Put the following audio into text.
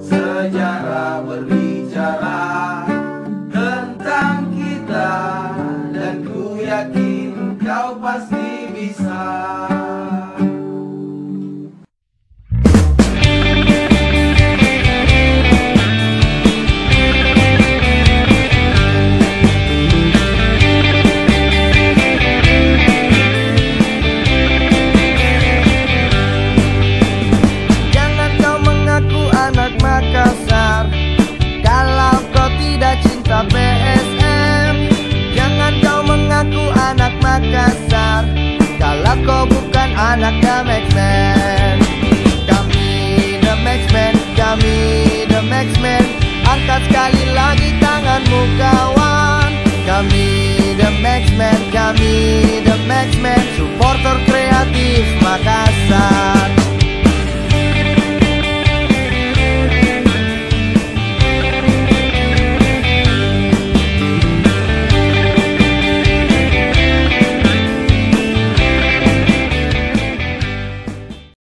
Sejarah berbicara tentang kita, dan ku yakin kau pasti bisa. Makassar, kalau kau tidak cinta PSM. Jangan kau mengaku anak Makassar kalau kau bukan anak The Maxman. Kami The Maxman, kami The Maxman. Angkat sekali lagi tanganmu kawan. Kami The Maxman, kami The Maxman. Supporter kreatif Makassar.